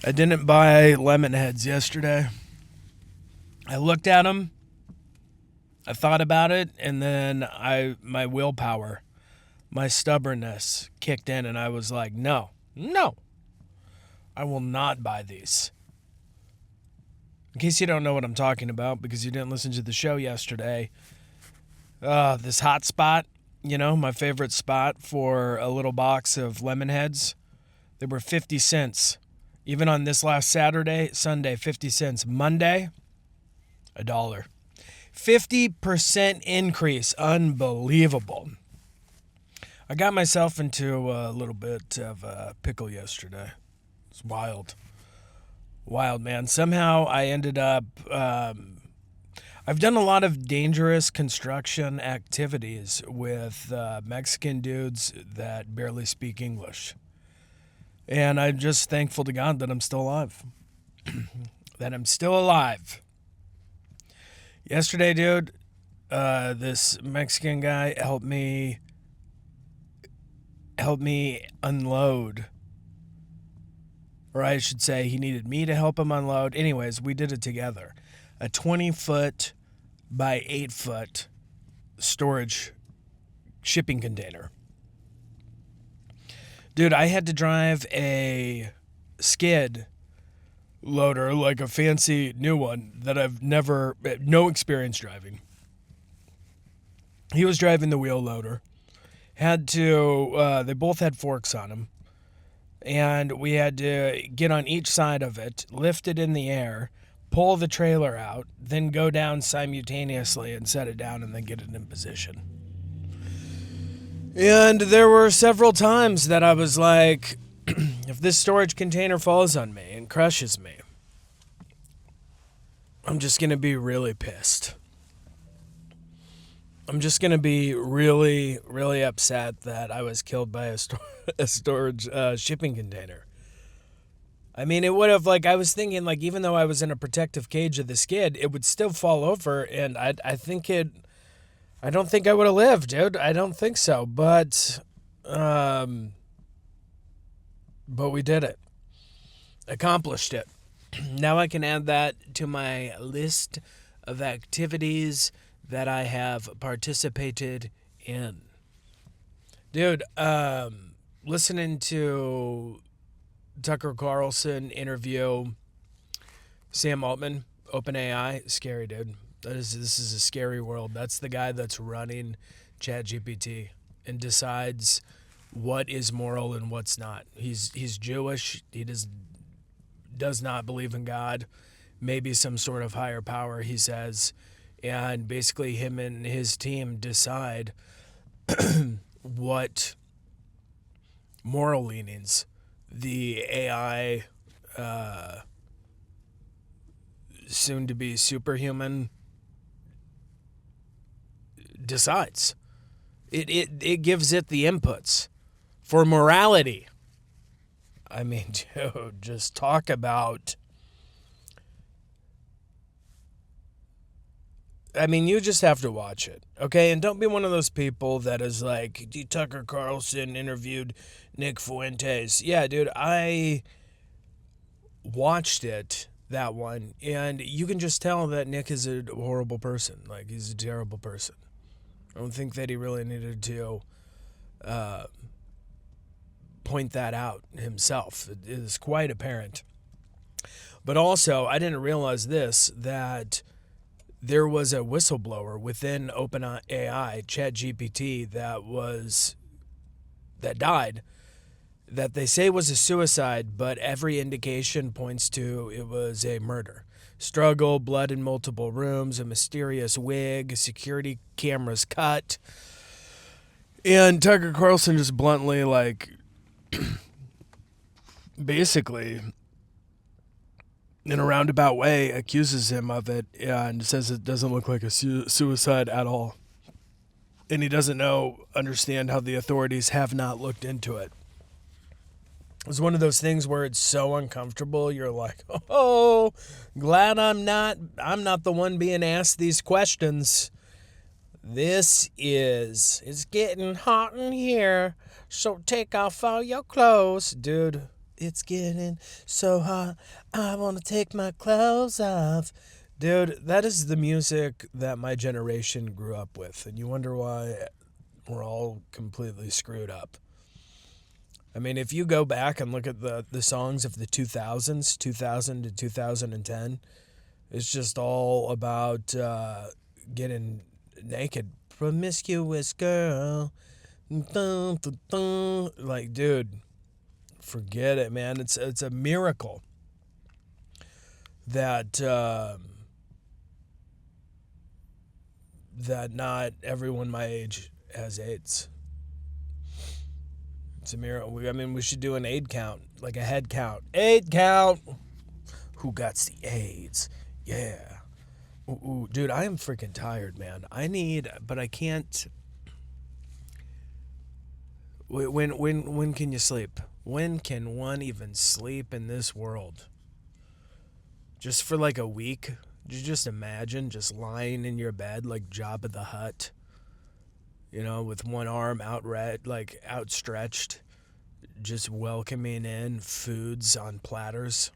I didn't buy Lemonheads yesterday. I looked at them, I thought about it, and then my willpower, my stubbornness kicked in, and I was like, no, I will not buy these. In case you don't know what I'm talking about, because you didn't listen to the show yesterday, this hot spot, my favorite spot for a little box of Lemonheads, they were 50 cents. Even on this last Sunday, 50 cents. Monday, $1. 50% increase. Unbelievable. I got myself into a little bit of a pickle yesterday. It's wild. Wild, man. Somehow I ended up... I've done a lot of dangerous construction activities with Mexican dudes that barely speak English. And I'm just thankful to God that I'm still alive. Yesterday, dude, this Mexican guy helped me unload. Or I should say he needed me to help him unload. Anyways, we did it together. A 20-foot by 8-foot storage shipping container. Dude, I had to drive a skid loader, like a fancy new one that I've no experience driving. He was driving the wheel loader. They both had forks on them. And we had to get on each side of it, lift it in the air, pull the trailer out, then go down simultaneously and set it down and then get it in position. And there were several times that I was like, if this storage container falls on me and crushes me, I'm just going to be really pissed. I'm just going to be really, really upset that I was killed by a storage shipping container. I mean, it would have, I was thinking, even though I was in a protective cage of the skid, it would still fall over, and I don't think I would have lived, dude. I don't think so. But we did it. Accomplished it. Now I can add that to my list of activities that I have participated in. Dude, listening to Tucker Carlson interview Sam Altman, OpenAI, scary, dude. This is a scary world. That's the guy that's running ChatGPT and decides what is moral and what's not. He's Jewish. He does not believe in God. Maybe some sort of higher power, he says. And basically him and his team decide what moral leanings the AI soon-to-be superhuman decides. It gives it the inputs for morality. I mean, dude, just talk about... I mean, you just have to watch it, okay? And don't be one of those people that is like, Tucker Carlson interviewed Nick Fuentes. Yeah, dude, I watched it, that one, and you can just tell that Nick is a horrible person. He's a terrible person. I don't think that he really needed to point that out himself. It is quite apparent. But also, I didn't realize that there was a whistleblower within OpenAI, ChatGPT, that died, that they say was a suicide, but every indication points to it was a murder. Struggle, blood in multiple rooms, a mysterious wig, security cameras cut. And Tucker Carlson just bluntly, basically, in a roundabout way, accuses him of it and says it doesn't look like a suicide at all. And he doesn't understand how the authorities have not looked into it. It's one of those things where it's so uncomfortable. You're like, oh, glad I'm not the one being asked these questions. It's getting hot in here, so take off all your clothes. Dude, It's getting so hot. I want to take my clothes off. Dude, that is the music that my generation grew up with. And you wonder why we're all completely screwed up. I mean, if you go back and look at the songs of the 2000s, 2000 to 2010, it's just all about getting naked. Promiscuous girl. Dun, dun, dun. Like, dude, forget it, man. It's a miracle that that not everyone my age has AIDS. It's a miracle. I mean, we should do an aid count, like a head count. Aid count. Who got the AIDS? Yeah. Ooh, dude, I am freaking tired, man. But I can't. When can you sleep? When can one even sleep in this world? Just for like a week? Did you just imagine just lying in your bed like Jabba the Hutt? You know, with one arm outstretched, just welcoming in foods on platters.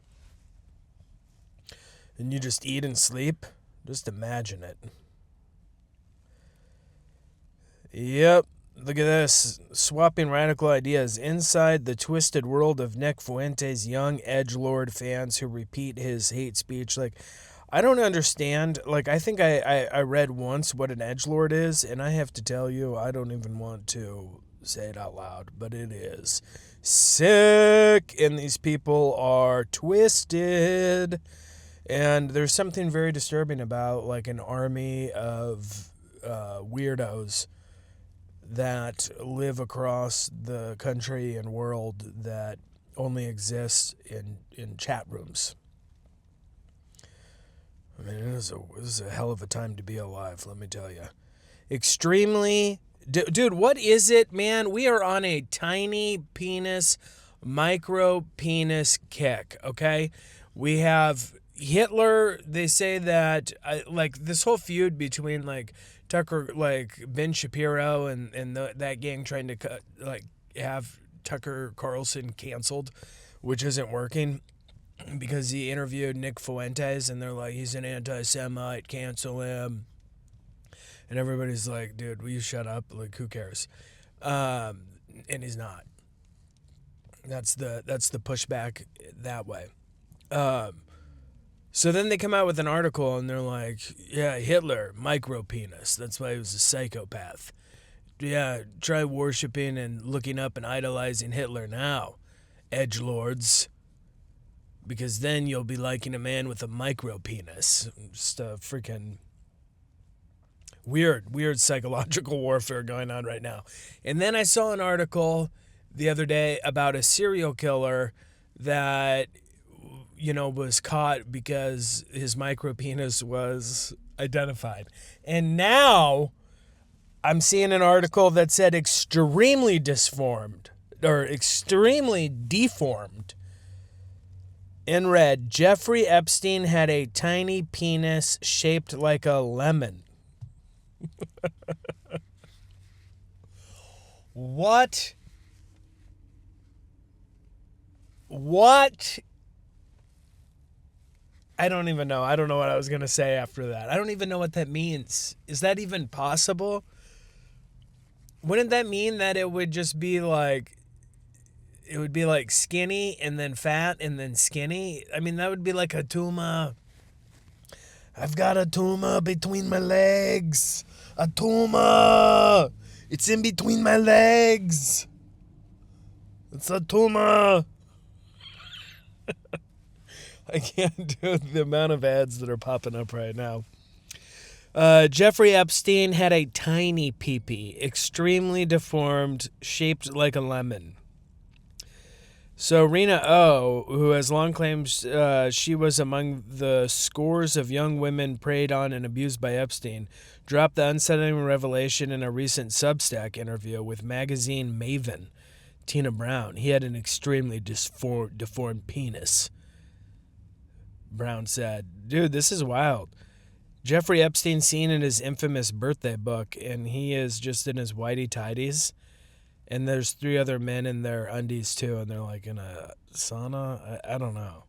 And you just eat and sleep? Just imagine it. Yep. Look at this. Swapping radical ideas inside the twisted world of Nick Fuentes' young edgelord fans who repeat his hate speech. Like, I don't understand. Like, I think I read once what an edgelord is, and I have to tell you, I don't even want to say it out loud, but it is sick, and these people are twisted. And there's something very disturbing about, like, an army of weirdos that live across the country and world that only exists in chat rooms. I mean, this is a hell of a time to be alive, let me tell you. Extremely... Dude, what is it, man? We are on a tiny penis, micro penis kick, okay? We have Hitler. They say that, like, this whole feud between, like, Tucker, like, Ben Shapiro and that gang trying to, have Tucker Carlson canceled, which isn't working because he interviewed Nick Fuentes, and they're like, he's an anti-Semite, cancel him. And everybody's like, dude, will you shut up? Like, who cares? And he's not. That's the pushback that way. So then they come out with an article, and they're like, yeah, Hitler, micro-penis. That's why he was a psychopath. Yeah, try worshiping and looking up and idolizing Hitler now, edgelords. Because then you'll be liking a man with a micro-penis. Just a freaking... weird psychological warfare going on right now. And then I saw an article the other day about a serial killer that, you know, was caught because his micro penis was identified. And now I'm seeing an article that said extremely deformed. In red, Jeffrey Epstein had a tiny penis shaped like a lemon. What? I don't even know. I don't know what I was going to say after that. I don't even know what that means. Is that even possible? Wouldn't that mean that it would just be like, it would be like skinny and then fat and then skinny? I mean, that would be like a tumor. I've got a tumor between my legs. A tumor. It's in between my legs. It's a tumor. I can't do the amount of ads that are popping up right now. Jeffrey Epstein had a tiny pee-pee, extremely deformed, shaped like a lemon. So Rena O, who has long claimed she was among the scores of young women preyed on and abused by Epstein, dropped the unsettling revelation in a recent Substack interview with magazine maven Tina Brown. He had an extremely deformed penis. Brown said, dude, this is wild. Jeffrey Epstein seen in his infamous birthday book, and he is just in his whitey-tidies. And there's 3 other men in their undies too, and they're like in a sauna. I don't know.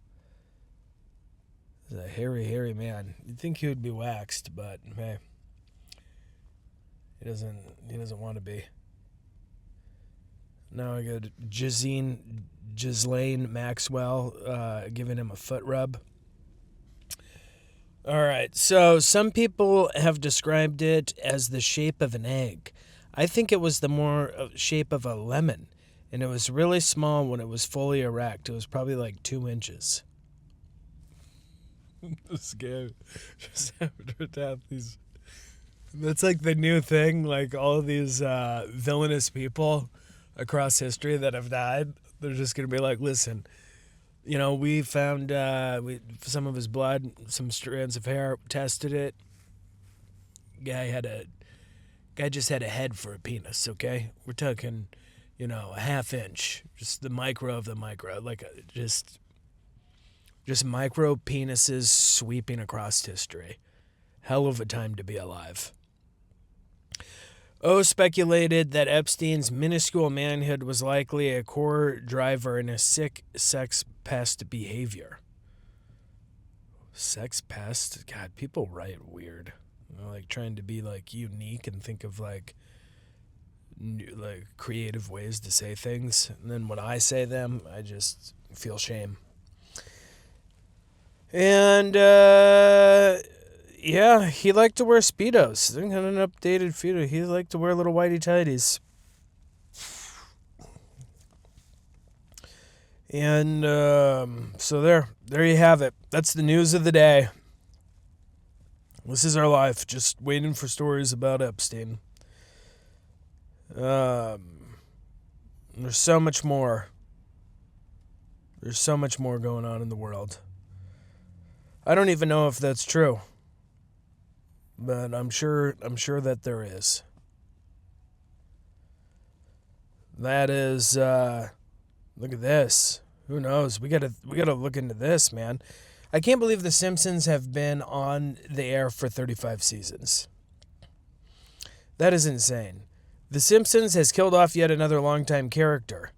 He's a hairy man. You'd think he would be waxed, but hey, he doesn't want to be. Now I got Ghislaine Maxwell giving him a foot rub. All right, so some people have described it as the shape of an egg. I think it was the more shape of a lemon, and it was really small when it was fully erect. It was probably like 2 inches. This guy just happened to have these. That's like the new thing, like all of these villainous people across history that have died. They're just going to be like, listen, we found some of his blood, some strands of hair, tested it. Guy just had a head for a penis, okay? We're talking, a half inch, just the micro of the micro, like just micro penises sweeping across history. Hell of a time to be alive. Speculated that Epstein's minuscule manhood was likely a core driver in his sick sex pest behavior. Sex pest? God, people write weird. Like trying to be like unique and think of like new, like creative ways to say things. And then when I say them, I just feel shame. And yeah, he liked to wear Speedos. They had an updated Speedo. He liked to wear little whitey tighties. And so there you have it. That's the news of the day. This is our life, just waiting for stories about Epstein. There's so much more. There's so much more going on in the world. I don't even know if that's true, but I'm sure that there is. That is, look at this. Who knows? We gotta look into this, man. I can't believe The Simpsons have been on the air for 35 seasons. That is insane. The Simpsons has killed off yet another longtime character,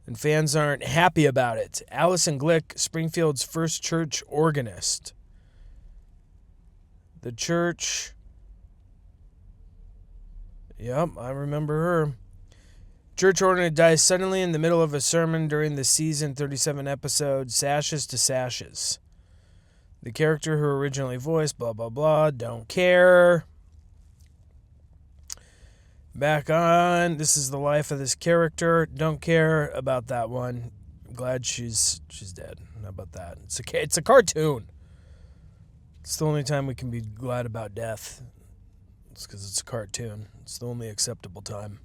and fans aren't happy about it. Allison Glick, Springfield's first church organist. The church... Yep, I remember her. Church organist dies suddenly in the middle of a sermon during the season 37 episode Sashes to Sashes. The character who originally voiced blah blah blah, don't care. Back on, this is the life of this character, don't care about that one. Glad she's dead. How about that? It's a cartoon. It's the only time we can be glad about death. It's because it's a cartoon. It's the only acceptable time.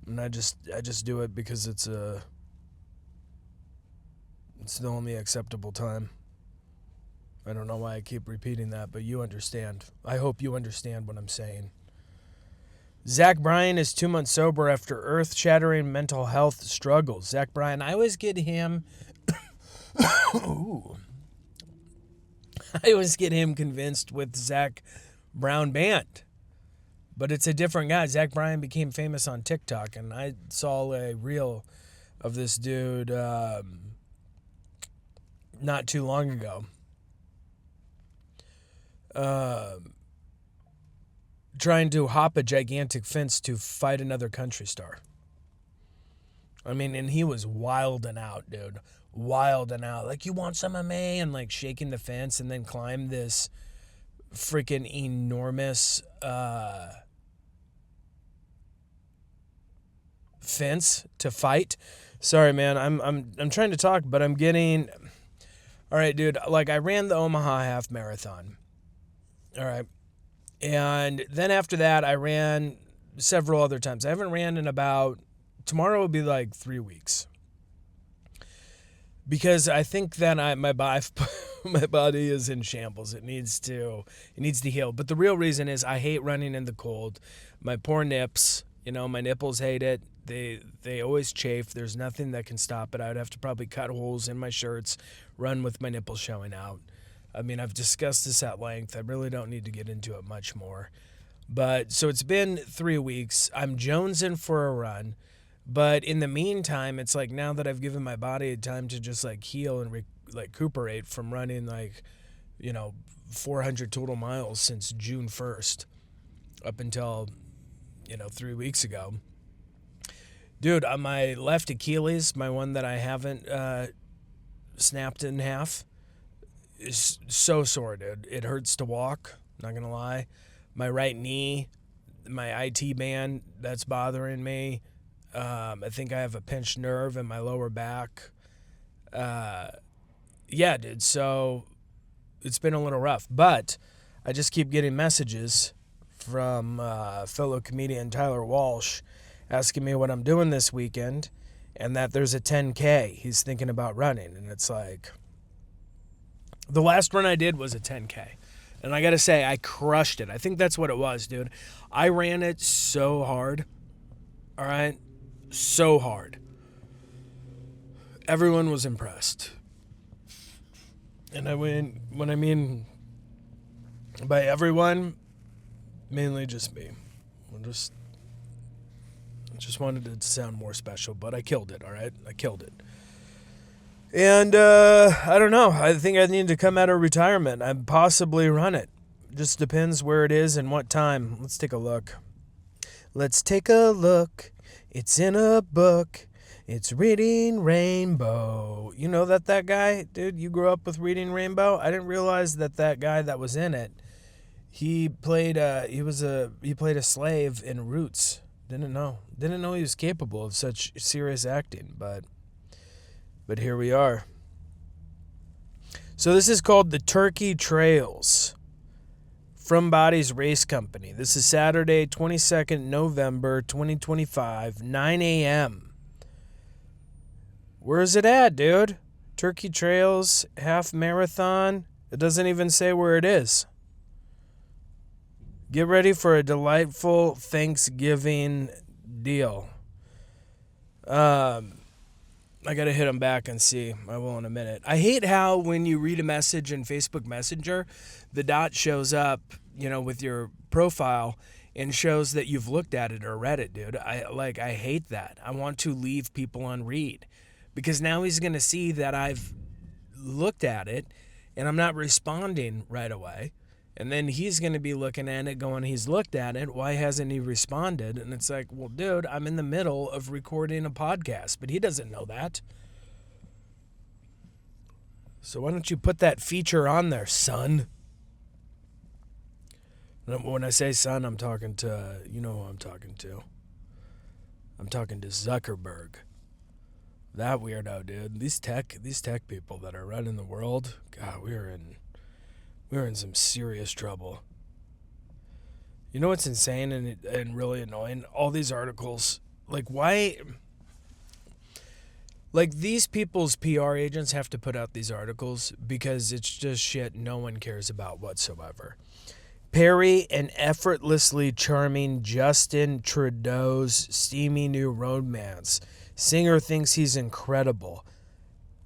And I just do it because it's the only acceptable time. I don't know why I keep repeating that, but you understand. I hope you understand what I'm saying. Zach Bryan is 2 months sober after earth-shattering mental health struggles. Zach Bryan, I always get him... Ooh. I always get him convinced with Zach Brown Band. But it's a different guy. Zach Bryan became famous on TikTok, and I saw a reel of this dude not too long ago. Trying to hop a gigantic fence to fight another country star. I mean, and he was wilding out, dude. Wilding out. Like, you want some of me? And, like, shaking the fence and then climb this freaking enormous... fence to fight. Sorry, man. I'm trying to talk, but I'm getting... All right, dude. Like, I ran the Omaha half marathon. All right. And then after that, I ran several other times. I haven't ran in about... Tomorrow will be like 3 weeks. Because I think that my body is in shambles. It needs to heal. But the real reason is I hate running in the cold. My poor nips, my nipples hate it. They always chafe. There's nothing that can stop it. I would have to probably cut holes in my shirts, run with my nipples showing out. I mean, I've discussed this at length. I really don't need to get into it much more. But so it's been 3 weeks. I'm jonesing for a run. But in the meantime, it's like now that I've given my body time to just like heal and recuperate from running 400 total miles since June 1st up until, 3 weeks ago. Dude, on my left Achilles, my one that I haven't snapped in half, is so sore, dude. It hurts to walk, not going to lie. My right knee, my IT band, that's bothering me. I think I have a pinched nerve in my lower back. Yeah, dude, so it's been a little rough. But I just keep getting messages from fellow comedian Tyler Walsh asking me what I'm doing this weekend and that there's a 10K he's thinking about running. And it's like, the last run I did was a 10K. And I got to say, I crushed it. I think that's what it was, dude. I ran it so hard. All right? So hard. Everyone was impressed. And when I mean by everyone, mainly just me. I just wanted it to sound more special, but I killed it, all right? I killed it. And I don't know. I think I need to come out of retirement. I'd possibly run it. Just depends where it is and what time. Let's take a look. Let's take a look. It's in a book. It's Reading Rainbow. You know that guy? Dude, you grew up with Reading Rainbow? I didn't realize that guy that was in it, he played a slave in Roots. Didn't know he was capable of such serious acting, but here we are. So this is called the Turkey Trails from Body's Race Company. This is Saturday, 22nd November, 2025, 9 a.m. Where is it at, dude? Turkey Trails, half marathon. It doesn't even say where it is. Get ready for a delightful Thanksgiving deal. I got to hit him back and see. I will in a minute. I hate how when you read a message in Facebook Messenger, the dot shows up, with your profile and shows that you've looked at it or read it, dude. I hate that. I want to leave people on read because now he's going to see that I've looked at it and I'm not responding right away. And then he's going to be looking at it going, he's looked at it. Why hasn't he responded? And it's like, well, dude, I'm in the middle of recording a podcast, but he doesn't know that. So why don't you put that feature on there, son? When I say son, I'm talking to, you know who I'm talking to. I'm talking to Zuckerberg. That weirdo, dude. These tech people that are running the world, God, we're in some serious trouble. You know what's insane and really annoying? All these articles, why? These people's PR agents have to put out these articles because it's just shit no one cares about whatsoever. Perry and effortlessly charming Justin Trudeau's steamy new romance. Singer thinks he's incredible.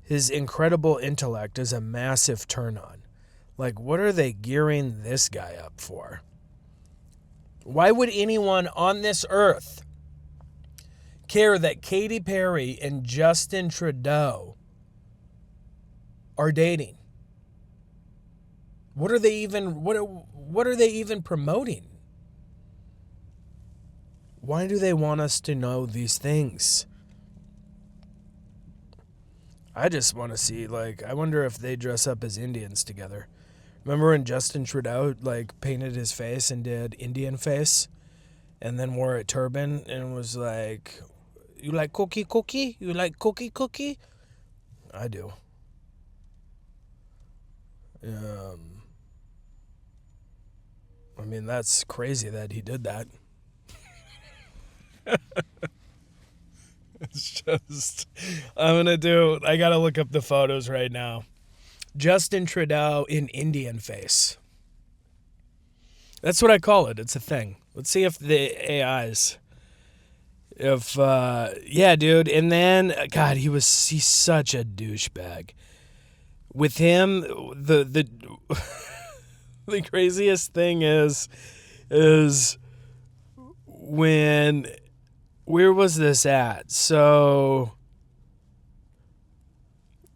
His incredible intellect is a massive turn-on. What are they gearing this guy up for? Why would anyone on this earth care that Katy Perry and Justin Trudeau are dating? What are they even promoting? Why do they want us to know these things? I just want to see, I wonder if they dress up as Indians together. Remember when Justin Trudeau, painted his face and did Indian face and then wore a turban and was like, you like cookie? You like cookie? I do. I mean, that's crazy that he did that. It's just, I gotta look up the photos right now. Justin Trudeau in Indian face. That's what I call it. It's a thing. Let's see if the AIs, yeah, dude. And then, God, he's such a douchebag. With him, the craziest thing is is when, where was this at? So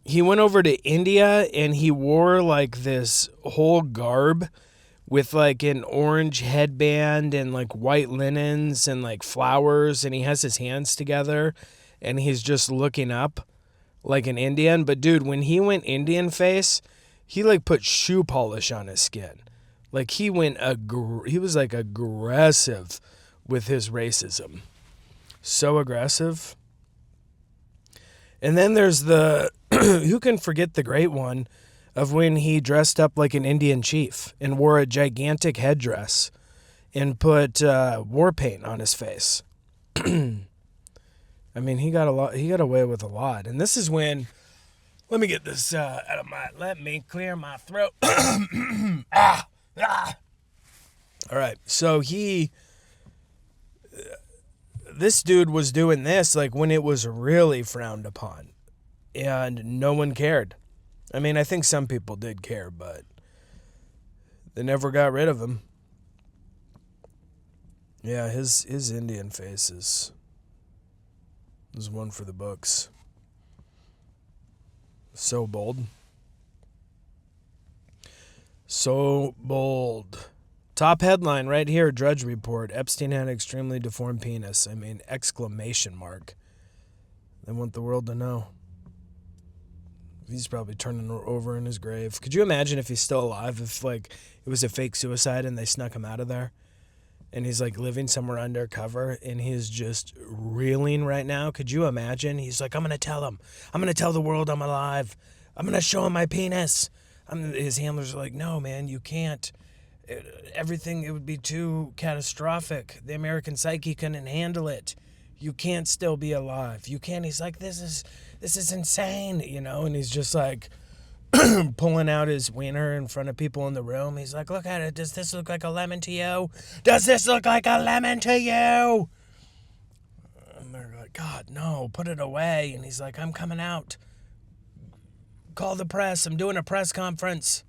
he went over to India and he wore like this whole garb with like an orange headband and like white linens and like flowers, and he has his hands together and he's just looking up like an Indian. But dude, when he went Indian face, he like put shoe polish on his skin. Like he was like aggressive with his racism. So aggressive. And then there's the, who can forget the great one of when he dressed up like an Indian chief and wore a gigantic headdress and put war paint on his face. I mean, he got away with a lot. And this is when, let me get this let me clear my throat. All right. So this dude was doing this like when it was really frowned upon and no one cared. I mean, I think some people did care, but they never got rid of him. Yeah, his Indian face is one for the books. So bold. So bold. Top headline right here, Drudge Report. Epstein had an extremely deformed penis. I mean, exclamation mark. They want the world to know. He's probably turning over in his grave. Could you imagine if he's still alive, if like it was a fake suicide and they snuck him out of there? And he's like living somewhere undercover and he's just reeling right now. Could you imagine? He's like, I'm going to tell him. I'm going to tell the world I'm alive. I'm going to show him my penis. His handlers are like, no, man, you can't. Everything, it would be too catastrophic. The American psyche couldn't handle it. You can't still be alive. You can't. He's like, this is insane, you know? And he's just like pulling out his wiener in front of people in the room. He's like, look at it. Does this look like a lemon to you? Does this look like a lemon to you? And they're like, God, no, put it away. And he's like, I'm coming out. Call the press. I'm doing a press conference.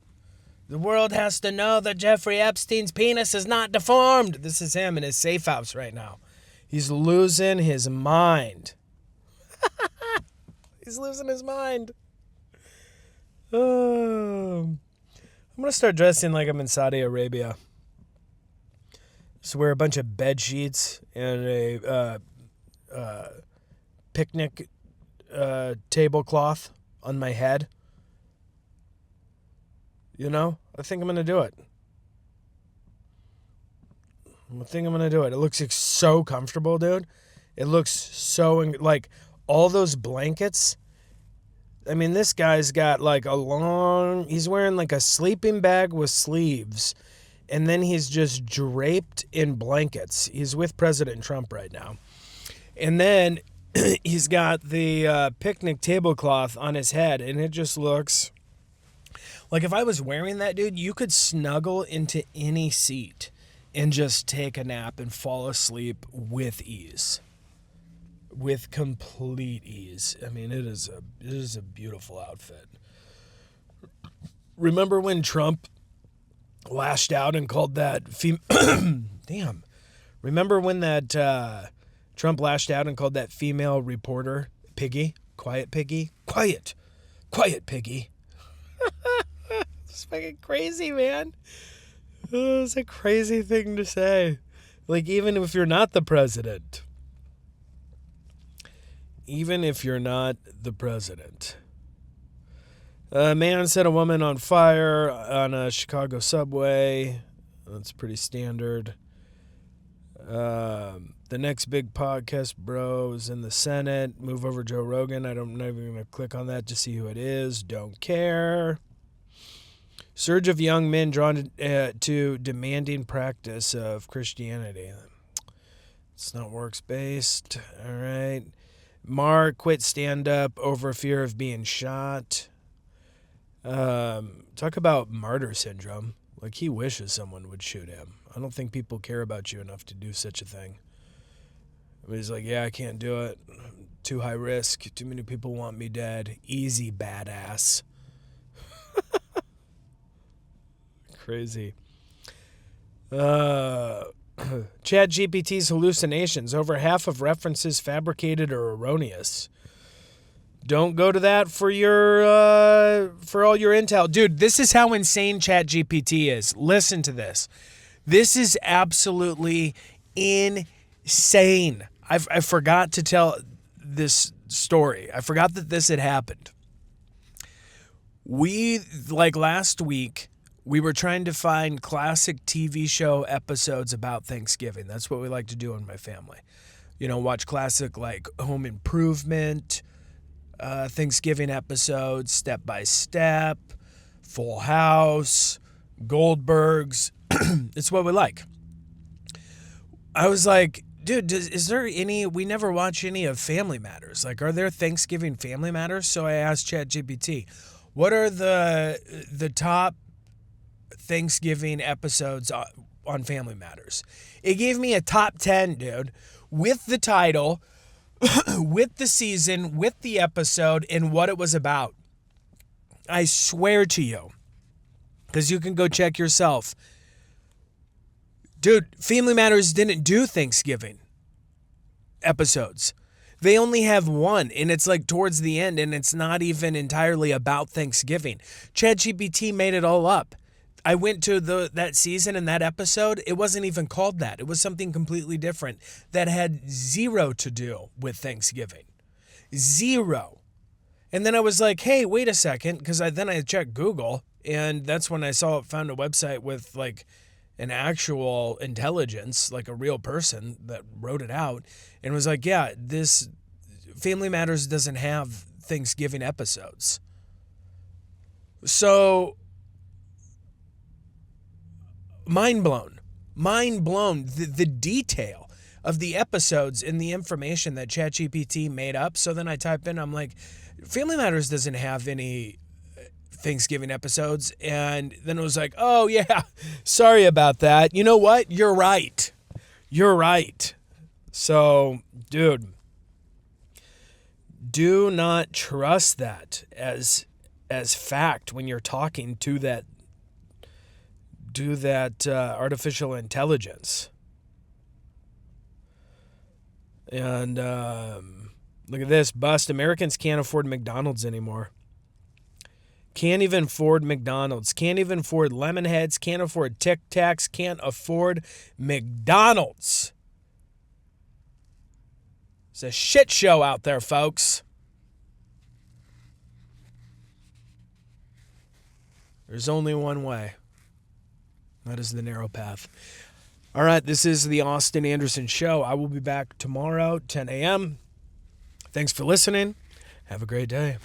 The world has to know that Jeffrey Epstein's penis is not deformed. This is him in his safe house right now. He's losing his mind. He's losing his mind. Oh. I'm going to start dressing like I'm in Saudi Arabia. Just wear a bunch of bed sheets and a picnic tablecloth on my head. You know, I think I'm going to do it. It looks so comfortable, dude. It looks so, like, all those blankets. I mean, this guy's got, like, he's wearing, like, a sleeping bag with sleeves. And then he's just draped in blankets. He's with President Trump right now. And then he's got the picnic tablecloth on his head. And it just looks like if I was wearing that, dude, you could snuggle into any seat and just take a nap and fall asleep with ease. With complete ease. I mean, it is a beautiful outfit. Remember when Trump lashed out and called that damn. Remember when that Trump lashed out and called that female reporter piggy? Quiet piggy? Quiet piggy. It's fucking crazy, man. Oh, it's a crazy thing to say. Like, even if you're not the president. A man set a woman on fire on a Chicago subway. That's pretty standard. The next big podcast, bro, is in the Senate. Move over Joe Rogan. I'm not even going to click on that to see who it is. Don't care. Surge of young men drawn to demanding practice of Christianity. It's not works-based. All right. Mark quit stand-up over fear of being shot. Talk about martyr syndrome. Like, he wishes someone would shoot him. I don't think people care about you enough to do such a thing. I mean, he's like, yeah, I can't do it. Too high risk. Too many people want me dead. Easy, badass. Crazy. ChatGPT's hallucinations. Over half of references fabricated or erroneous. Don't go to that for your for all your intel. Dude, this is how insane ChatGPT is. Listen to this. This is absolutely insane. I forgot to tell this story. I forgot that this had happened. Last week, we were trying to find classic TV show episodes about Thanksgiving. That's what we like to do in my family. You know, watch classic like Home Improvement, Thanksgiving episodes, Step by Step, Full House, Goldbergs. It's what we like. I was like, dude, is there any, we never watch any of Family Matters. Like, are there Thanksgiving Family Matters? So I asked ChatGPT, what are the top Thanksgiving episodes on Family Matters? It gave me a top 10, dude, with the title, with the season, with the episode, and what it was about. I swear to you, because you can go check yourself. Dude, Family Matters didn't do Thanksgiving episodes. They only have one, and it's like towards the end, and it's not even entirely about Thanksgiving. ChatGPT made it all up. I went to that season and that episode. It wasn't even called that. It was something completely different that had zero to do with Thanksgiving. Zero. And then I was like, hey, wait a second, because then I checked Google, and that's when I found a website with like an actual intelligence, like a real person that wrote it out, and was like, yeah, this Family Matters doesn't have Thanksgiving episodes. So, mind blown. The detail of the episodes and the information that ChatGPT made up. So then I type in, I'm like, Family Matters doesn't have any Thanksgiving episodes. And then it was like, oh yeah, sorry about that. You know what? You're right. So, dude, do not trust that as fact when you're talking to that artificial intelligence. And look at this bust. Americans can't afford McDonald's anymore. Can't even afford McDonald's. Can't even afford Lemonheads. Can't afford Tic Tacs. Can't afford McDonald's. It's a shit show out there, folks. There's only one way. That is the narrow path. All right, this is the Austin Anderson Show. I will be back tomorrow, 10 a.m. Thanks for listening. Have a great day.